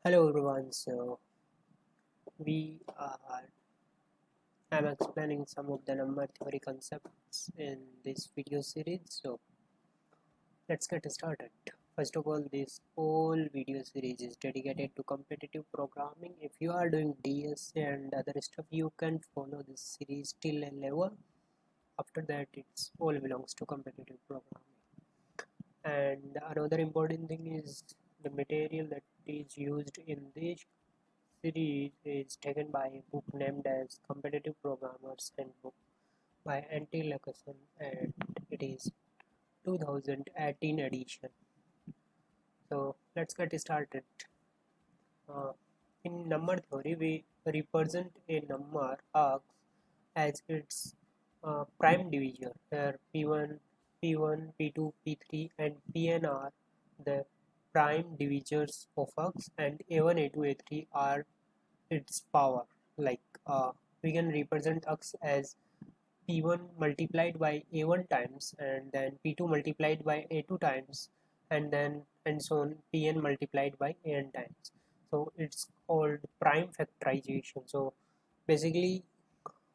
Hello everyone. We are I'm explaining some of the number theory concepts in this video series. So let's get started. First of all, this whole video series is dedicated to competitive programming. If you are doing DSA and other stuff, you can follow this series till a level. After that, it's all belongs to competitive programming. And another important thing is the material that is used in this series is taken by a book named as Competitive Programmers Handbook by Antti Lakason, and it is 2018 edition. So let's get started. Uh, in number theory, we represent a number args as its prime divisor, where P1, P2, P3, and Pn are the prime divisors of args, and A1, A2, A3 are its power. Like we can represent x as p1 multiplied by a1 times, and then p2 multiplied by a2 times, and so on, pn multiplied by an times. So it's called prime factorization. So basically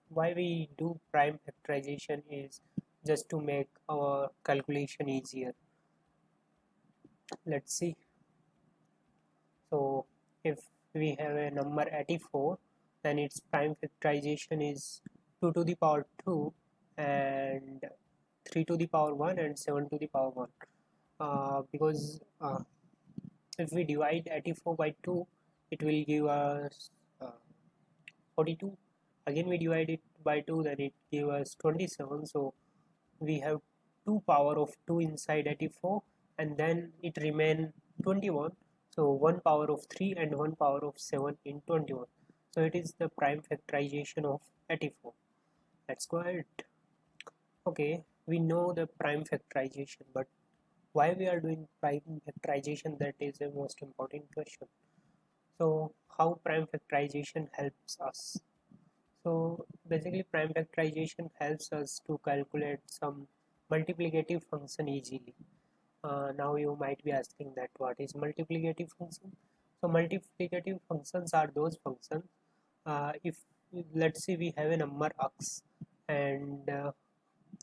why we do prime factorization is just to make our calculation easier. Let's see. So if we have a number 84, then its prime factorization is 2 to the power 2 and 3 to the power 1 and 7 to the power 1. Because if we divide 84 by 2, it will give us 42. Again we divide it by 2, then it gives us 27. So we have 2 power of 2 inside 84, and then it remain 21. So 1 power of 3 and 1 power of 7 in 21. So it is the prime factorization of 84. Let's go ahead. Okay, we know the prime factorization, but why we are doing prime factorization, that is a most important question. So how prime factorization helps us? So basically prime factorization helps us to calculate some multiplicative function easily. Now you might be asking that what is multiplicative function? So multiplicative functions are those functions, if let's say we have a number x, and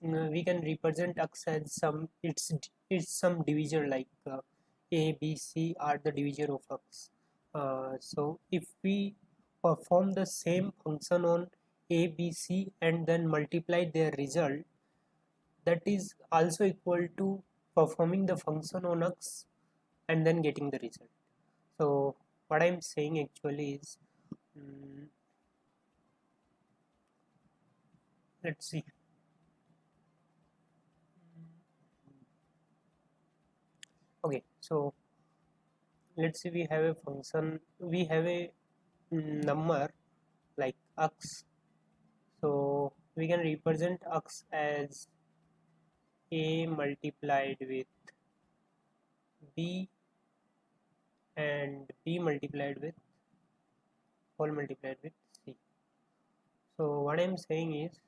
we can represent x as it's some divisor, like a, b, c are the divisor of x. So if we perform the same function on a, b, c and then multiply their result, that is also equal to performing the function on x and then getting the result. So what I'm saying actually is, let's see. Okay, so let's say we have a function, we have a number like x. So we can represent x as a multiplied with b and b multiplied with whole multiplied with c. So what I'm saying is,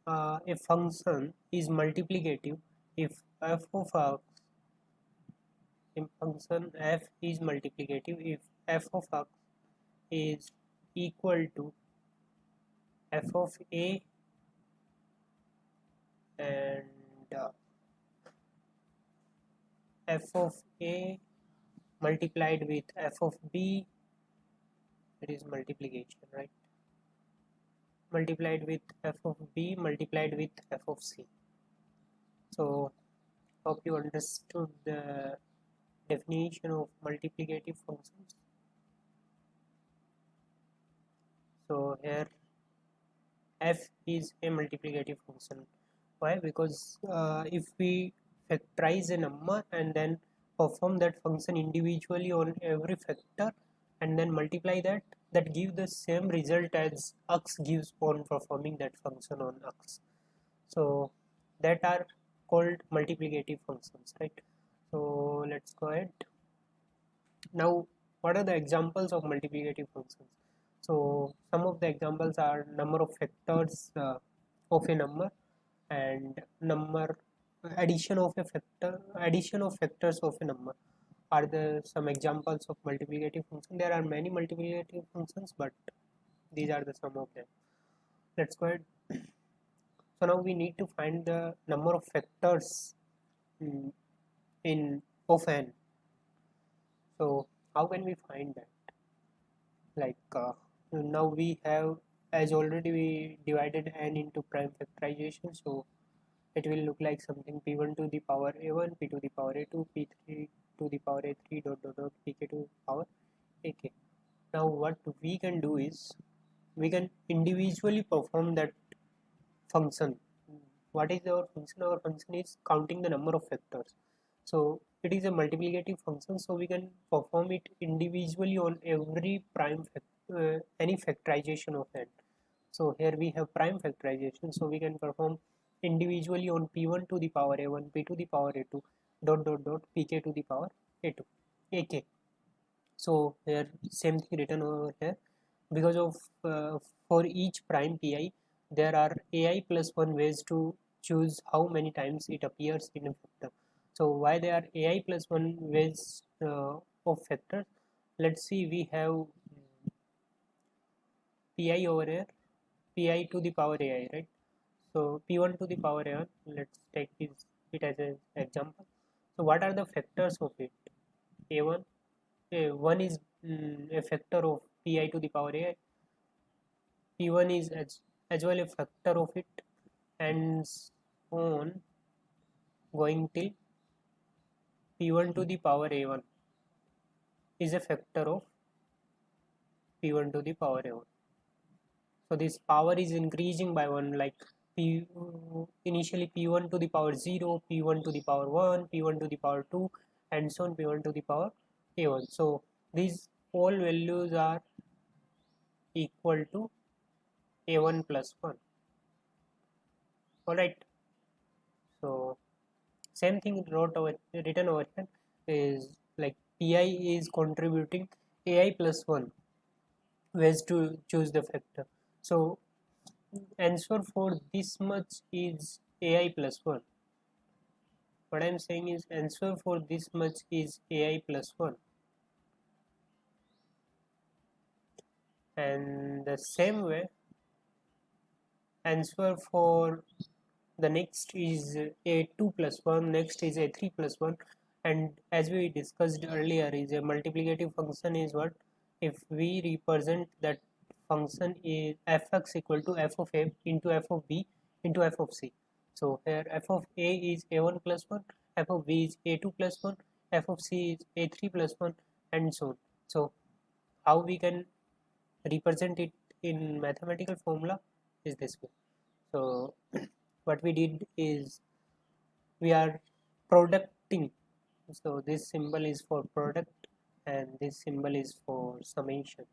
a function is multiplicative if f of x, a function f is multiplicative if f of x is equal to f of a and f of a multiplied with f of b. It is multiplication, right? Multiplied with f of b multiplied with f of c. So hope you understood the definition of multiplicative functions. So here f is a multiplicative function. Why? Because if we factorize a number and then perform that function individually on every factor and then multiply that, that gives the same result as x gives on performing that function on x. So that are called multiplicative functions, right? So let's go ahead. Now what are the examples of multiplicative functions? So some of the examples are number of factors of a number, and number addition of a factor, addition of factors of a number, are the some examples of multiplicative function. There are many multiplicative functions, but these are the some of them. Let's go ahead. So now we need to find the number of factors in of n. So how can we find that? Like now we have, as already we divided n into prime factorization, so it will look like something p1 to the power a1, p to the power a2, p3 to the power a3 dot dot dot pk to the power ak. Now what we can do is we can individually perform that function. What is our function? Our function is counting the number of factors. So it is a multiplicative function, so we can perform it individually on every prime any factorization of n. So here we have prime factorization, so we can perform individually on p1 to the power a1, p to the power a2 dot dot dot pk to the power a2 ak. So here same thing written over here, because of for each prime pi there are ai plus 1 ways to choose how many times it appears in a factor. So why there are ai plus 1 ways of factors? Let's see, we have pi over here, pi to the power ai, right? So p1 to the power a1, let's take it as an example. So what are the factors of it? A1, one is a factor of pi to the power ai, p1 is as well a factor of it, and on going till p1 to the power a1 is a factor of p1 to the power a1. So this power is increasing by 1, like p initially p1 to the power 0, p1 to the power 1, p1 to the power 2, and so on, p1 to the power a1. So these all values are equal to a1 plus 1. Alright, so same thing written over here is like pi is contributing ai plus 1 ways to choose the factor. So answer for this much is ai plus 1. What I am saying is answer for this much is ai plus 1, and the same way answer for the next is a2 plus 1, next is a3 plus 1, and as we discussed earlier is a multiplicative function is what? If we represent that function is fx equal to f of a into f of b into f of c. So here f of a is a1 plus 1, f of b is a2 plus 1, f of c is a3 plus 1, and so on. So how we can represent it in mathematical formula is this way. So what we did is we are producting, so this symbol is for product and this symbol is for summation,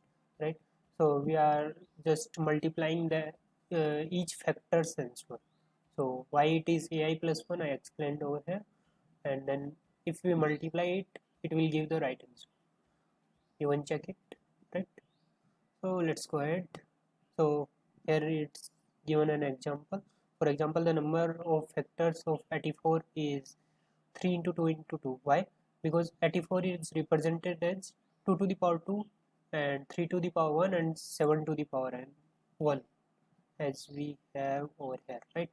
right? So we are just multiplying the each factor's answer. So why it is ai plus 1 I explained over here, and then if we multiply it, it will give the right answer. Even check it, right? So let's go ahead. So here it's given an example. For example, the number of factors of 84 is 3 into 2 into 2. Why? Because 84 is represented as 2 to the power 2 and 3 to the power 1 and 7 to the power n 1, as we have over here, right?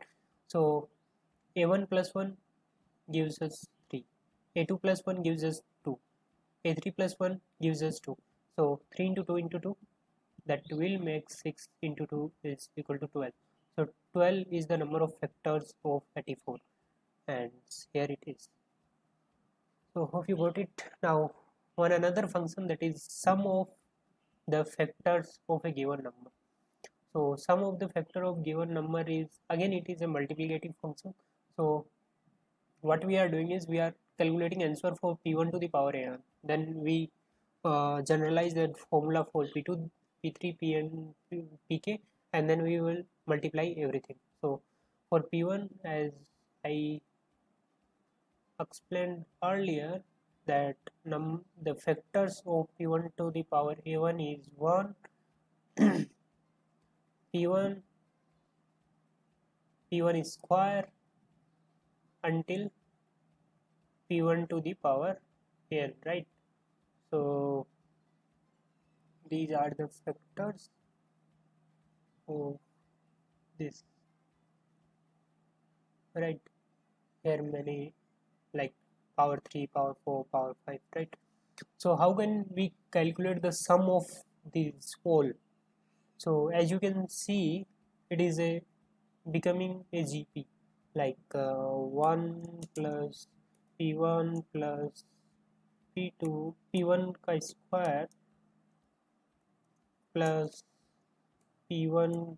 So a1 plus 1 gives us 3, a2 plus 1 gives us 2, a3 plus 1 gives us 2. So 3 into 2 into 2, that will make 6 into 2 is equal to 12. So 12 is the number of factors of 84, and here it is. So hope you got it. Now one another function, that is sum of the factors of a given number. So sum of the factor of given number is, again it is a multiplicative function. So what we are doing is we are calculating answer for p1 to the power n, then we generalize that formula for p2, p3, pn, pk, and then we will multiply everything. So for p1, as I explained earlier, that the factors of p1 to the power a1 is 1, p1 is square until p1 to the power here, right? So these are the factors of this, right? Here many, like power 3, power 4, power 5, right? So how can we calculate the sum of these all? So as you can see, it is a becoming a GP, like 1 plus P1 plus P2, P1 ka square plus P1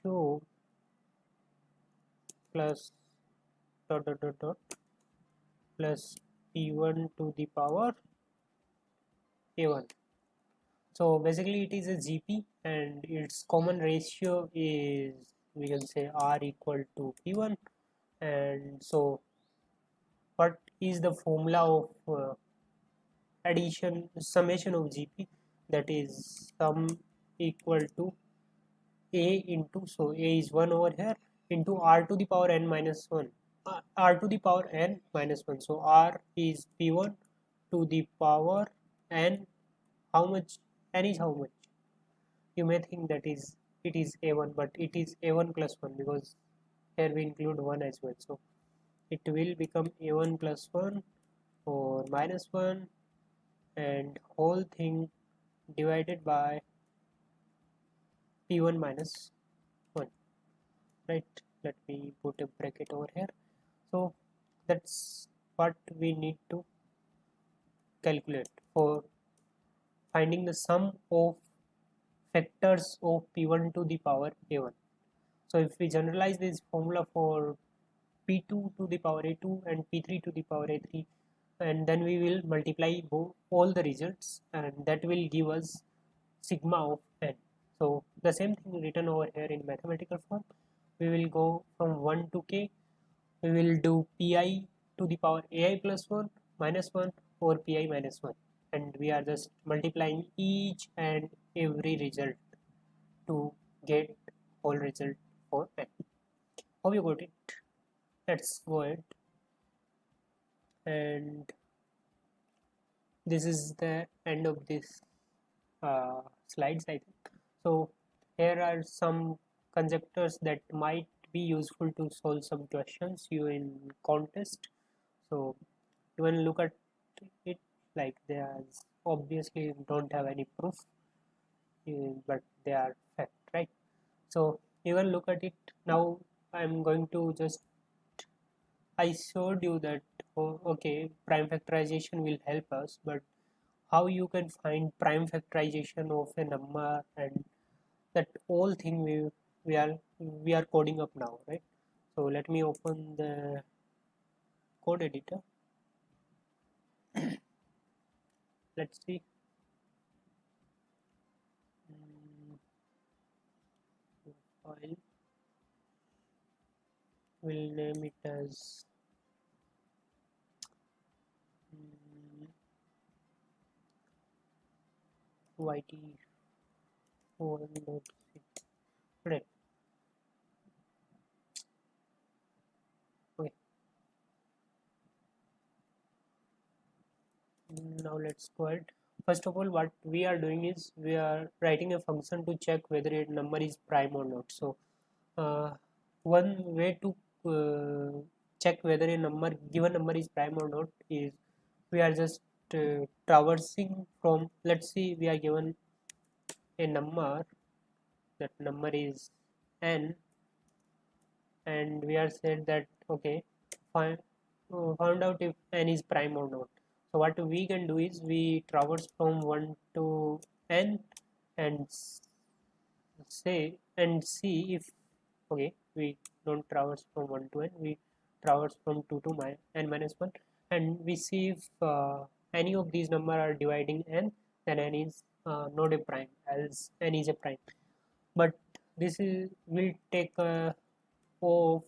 cube plus dot dot dot dot plus P1 to the power A1. So basically it is a GP and its common ratio is, we can say, R equal to P1. And so what is the formula of addition summation of GP? That is sum equal to A into, so A is 1 over here, into R to the power n minus 1, R to the power n minus 1. So R is P1 to the power n, how much? N is how much? You may think that is it is A1, but it is A1 plus 1, because here we include 1 as well. So it will become A1 plus 1 or minus 1, and whole thing divided by P1 minus 1, right? Let me put a bracket over here. So that's what we need to calculate for finding the sum of factors of P1 to the power A1. So if we generalize this formula for P2 to the power A2 and P3 to the power A3, and then we will multiply all the results, and that will give us sigma of n. So the same thing written over here in mathematical form. We will go from 1 to k. We will do Pi to the power Ai plus 1 minus 1 or Pi minus 1, and we are just multiplying each and every result to get whole result for n. Hope you got it. Let's go ahead, and this is the end of this slides, I think. So here are some conjectures that might be useful to solve some questions you in contest. So you can look at it, like they are obviously don't have any proof, but they are fact, right? So you can look at it. Now I'm going to just, I showed you that, oh, okay, prime factorization will help us, but how you can find prime factorization of a number, and that whole thing we are coding up now, right? So let me open the code editor. Let's see. File, we'll name it as YT1.6, right? Okay, now let's go ahead. First of all, what we are doing is we are writing a function to check whether a number is prime or not. So one way to check whether a given number is prime or not is, we are just traversing from, let's see, we are given a number, that number is n, and we are said that, okay, found out if n is prime or not. So what we can do is we traverse from 1 to n and say and see if, okay, we don't traverse from 1 to n, we traverse from 2 to n minus 1, and we see if any of these numbers are dividing n, then n is not a prime, else n is a prime. But this is will take of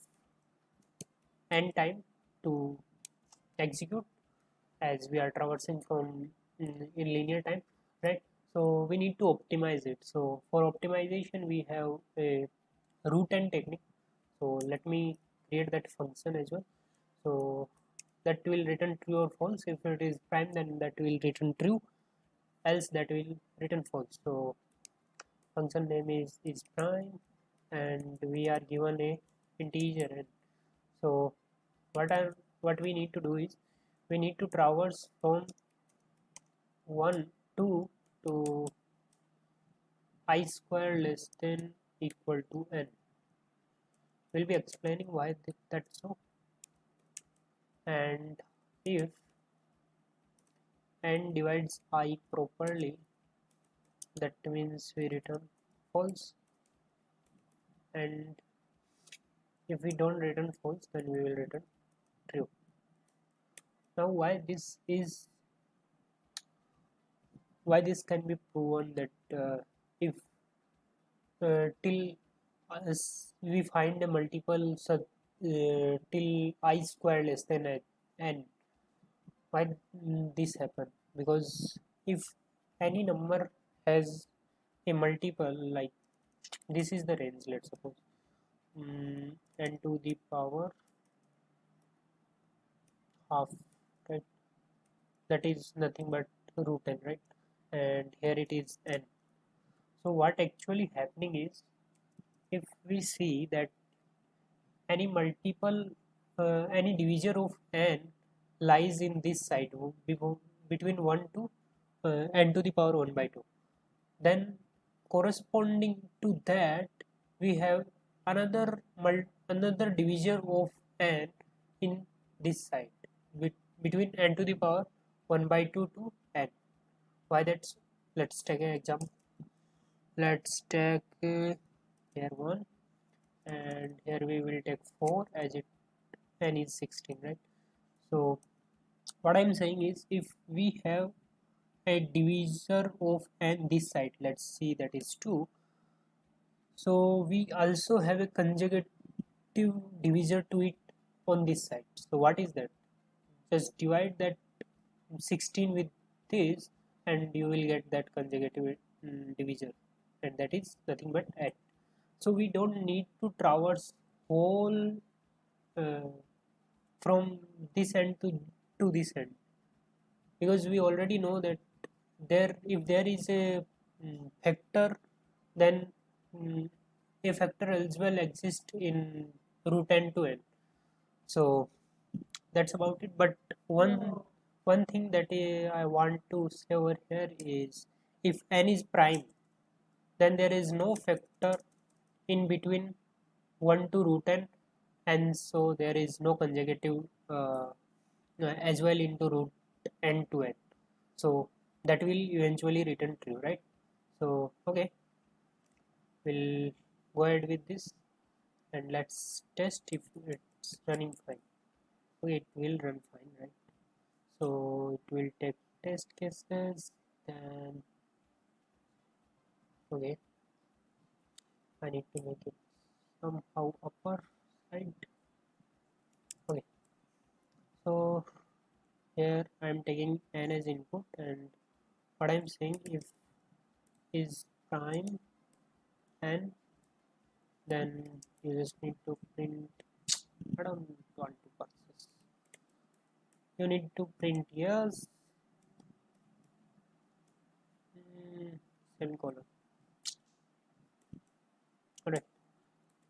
n time to execute, as we are traversing from in linear time, right? So we need to optimize it. So for optimization we have a root n technique. So let me create that function as well. So that will return true or false. If it is prime, then that will return true, else that will return false. So function name is prime, and we are given a integer n. So what we need to do is we need to traverse from 1 2 to I square less than equal to n. We'll be explaining why that's so. And if n divides I properly, that means we return false, and if we don't return false, then we will return true. Now why this can be proven that if till we find a multiple till I square less than n. Why this happen? Because if any number has a multiple, like this is the range, let's suppose n to the power half, right? That is nothing but root n, right? And here it is n. So what actually happening is, if we see that any multiple any divisor of n lies in this side between 1 to n to the power 1 by 2, then corresponding to that we have another another divisor of n in this side between n to the power 1 by 2 to n. Why that's? Let's take an example. Let's take here 1, and here we will take 4, as it n is 16, right? So what I'm saying is, if we have a divisor of n this side, let's see, that is 2, so we also have a consecutive divisor to it on this side. So what is that? Just divide that 16 with this, and you will get that consecutive divisor, and that is nothing but n. So we don't need to traverse whole from this end to this end, because we already know that if there is a factor, then a factor as well exists in root n to n. So that's about it. But one thing that I want to say over here is, if n is prime, then there is no factor in between 1 to root n, and so there is no consecutive as well into root n to n. So that will eventually return true, right? So okay, we'll go ahead with this, and let's test if it's running fine. Okay, it will run fine, right? So it will take test cases, then okay, I need to make it somehow upper side. Okay, so here I'm taking n as input, and what I'm saying, if is prime n, then you just need to print. I don't want to process. You need to print yes semicolon. Correct.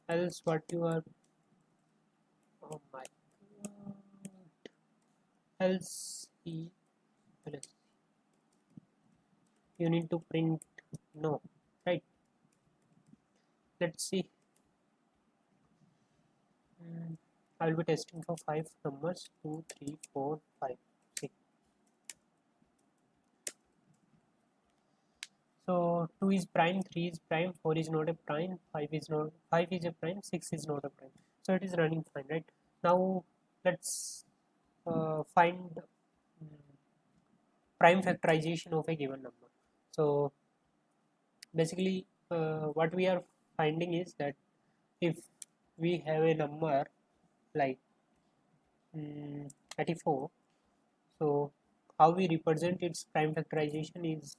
Else what you are, oh my god, else you need to print no, right? Let's see. I'll be testing for 5 numbers: 2 3 4 5 6. So 2 is prime, 3 is prime, 4 is not a prime, 5 is not, 5 is a prime, 6 is not a prime. So it is running fine, right? Now let's find prime factorization of a given number. So basically what we are finding is that if we have a number like 34, so how we represent its prime factorization is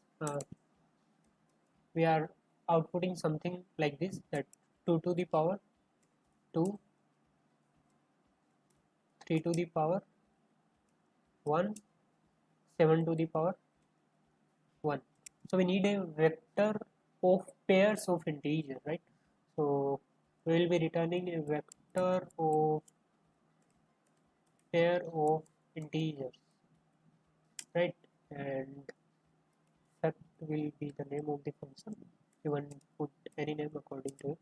we are outputting something like this, that 2 to the power 2, 3 to the power 1, 7 to the power 1. So we need a vector of pairs of integers, right? So we will be returning a vector of pair of integers, right? And fact will be the name of the function. You can put any name according to it,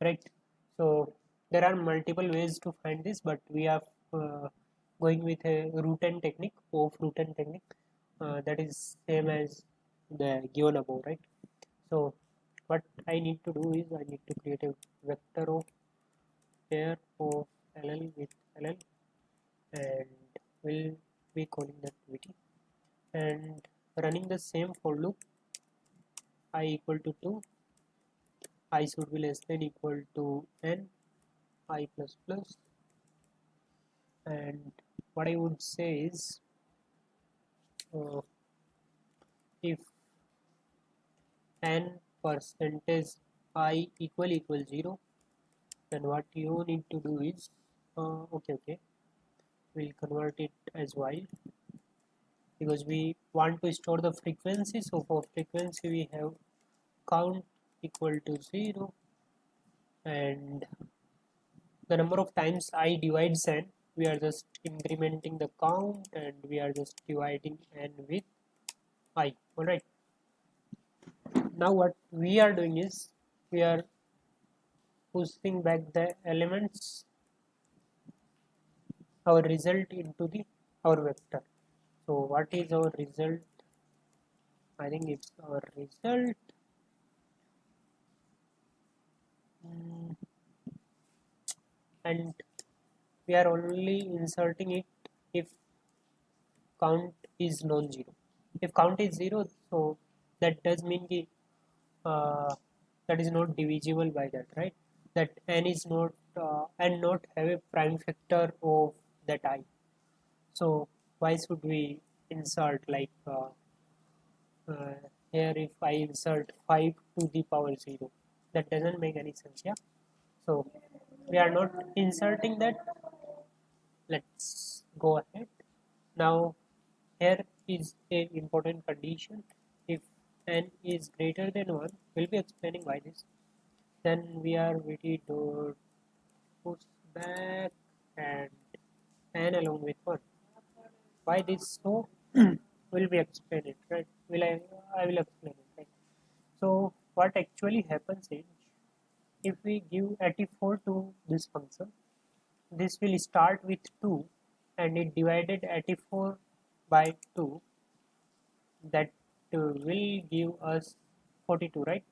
right? So there are multiple ways to find this, but we are going with a root n technique, of root n technique, that is same as the given above, right? So what I need to do is I need to create a vector of pair of ll with ll, and we'll be calling that vt, and running the same for loop. I equal to 2, I should be less than equal to n, I plus plus, and what I would say is uh, if n percentage I equal 0, then what you need to do is okay, we'll convert it as while, because we want to store the frequency. So for frequency we have count equal to 0, and the number of times I divides n, we are just incrementing the count, and we are just dividing n with I. Alright, now what we are doing is we are pushing back the elements, our result, into the our vector. So what is our result? I think it's our result, mm, and we are only inserting it if count is non-zero. If count is 0, so that does mean uh, that is not divisible by that, right? That n is not and not have a prime factor of that I. So why should we insert like here if I insert 5 to the power 0? That doesn't make any sense, yeah? So we are not inserting that. Let's go ahead. Now here is a important condition. If n is greater than 1, we'll be explaining why this. Then we are ready to push back and n along with 1. Why this so? Will be explain it, right? I will explain it, right? So what actually happens is, if we give 84 to this function, this will start with 2, and it divided 84 by 2, that will give us 42, right?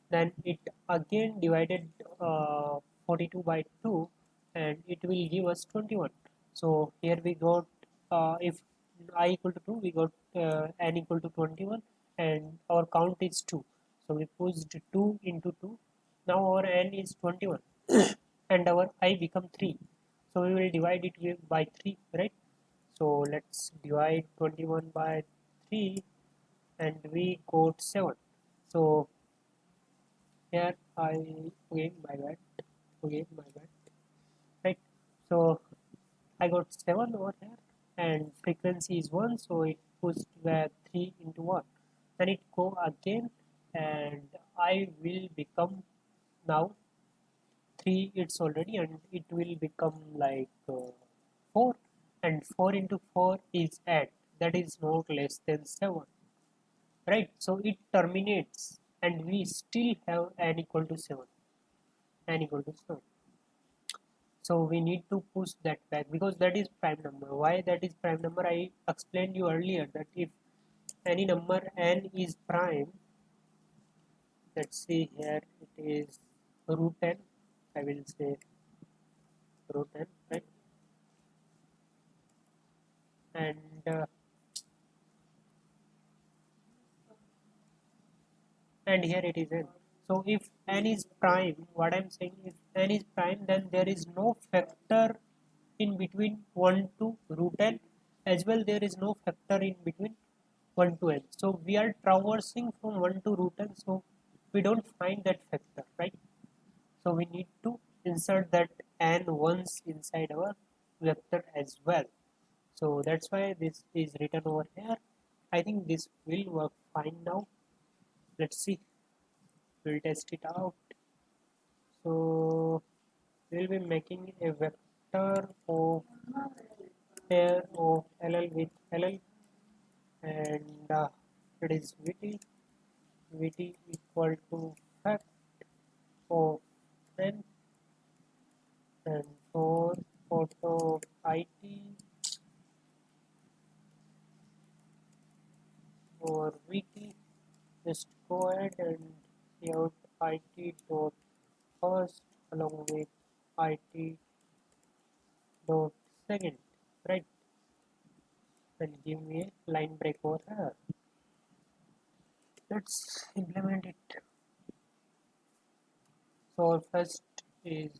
Then it again divided 42 by 2, and it will give us 21. So here we got if I equal to 2, we got n equal to 21, and our count is 2. So we pushed 2 into 2. Now our n is 21 and our I become 3. So we will divide it by 3, right? So let's divide 21 by 3, and we got 7. So here I again my bad, right? So I got 7 over here, and frequency is 1, so it pushed back 3 into 1. Then it go again, and I will become now 3, it's already, and it will become like 4, and 4 into 4 is 8, that is not less than 7, right? So it terminates, and we still have n equal to 7, n equal to 7. So we need to push that back, because that is prime number. Why that is prime number? I explained you earlier that if any number n is prime, let's see here, it is root n, I will say root n, right? And and here it is n. So if n is prime, what I'm saying, if n is prime, then there is no factor in between 1 to root n, as well there is no factor in between 1 to n. So we are traversing from 1 to root n, so we don't find that factor, right? So we need to insert that n once inside our vector as well. So that's why this is written over here. I think this will work fine now. Let's see, we'll test it out. So we'll be making a vector of pair of ll with ll, and it is vt equal to fact of n, and for photo of it or vt, just go ahead and see out it dot first along with it dot second, right? And give me a line break over here. Let's implement it. So our first is,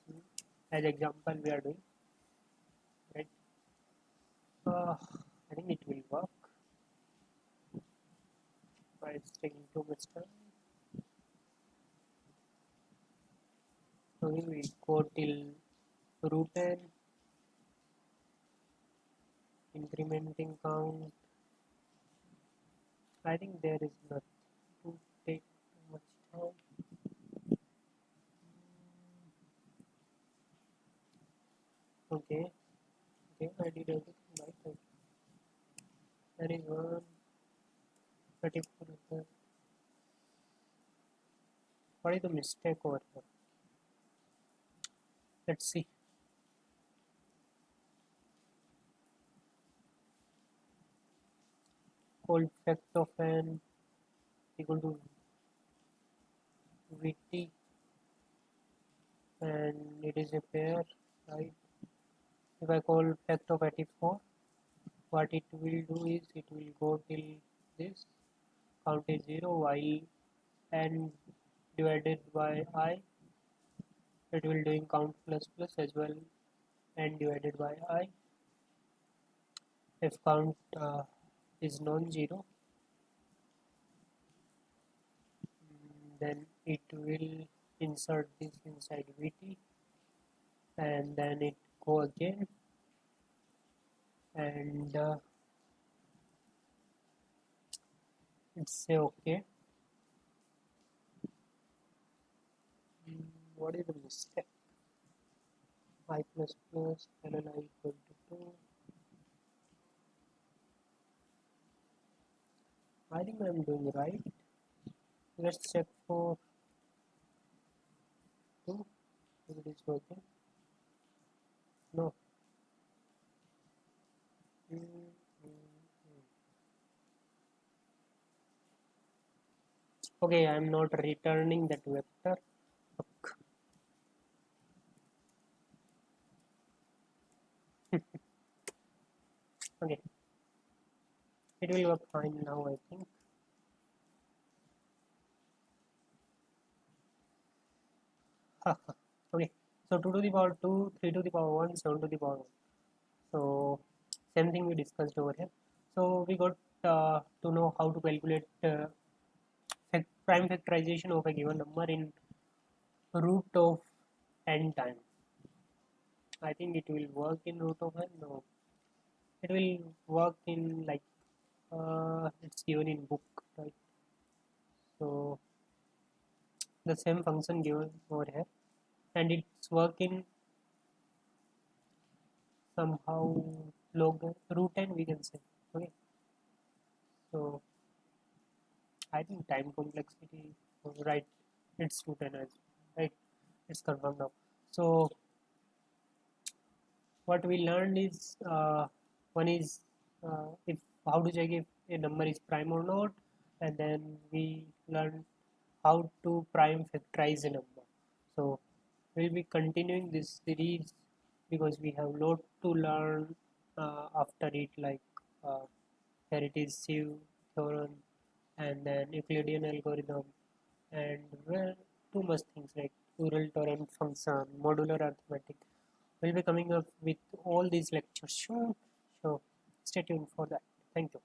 as example we are doing, right? I think it will work, but it's taking too much time. So we go till root n, incrementing count. I think there is not to take too much time. Okay, okay, I did everything right. There is one 34. What is the mistake over here? Let's see. Called fact of n equal to vt, and it is a pair, right? If I call fact of 84, what it will do is it will go till this count is 0 while n divided by I, it will doing count plus plus as well, n divided by I. If count is non-zero, then it will insert this inside vt, and then it go again, and it's say okay. What is the mistake? I plus plus ln I equal to 2. I think I'm doing right. Let's check for 2 if it is working. No. Mm, mm, mm. Okay, I'm not returning that vector. Okay, it will work fine now, I think. Okay, so 2 to the power 2, 3 to the power 1, 7 to the power 1. So same thing we discussed over here. So we got to know how to calculate prime factorization of a given number in root of n time. I think it will work in root of n. No, it will work in like it's given in book, right? So the same function given over here, and it's working somehow log root n, we can say. Okay, so I think time complexity, right? It's root n as well, right? It's confirmed now. So what we learned is one is if how to check if a number is prime or not, and then we learned how to prime factorize a number. So we'll be continuing this series because we have lot to learn after it, like uh, here it is sieve theorem, and then Euclidean algorithm, and well, too much things like Ural torrent function, modular arithmetic. We'll be coming up with all these lectures soon, so stay tuned for that. Thank you.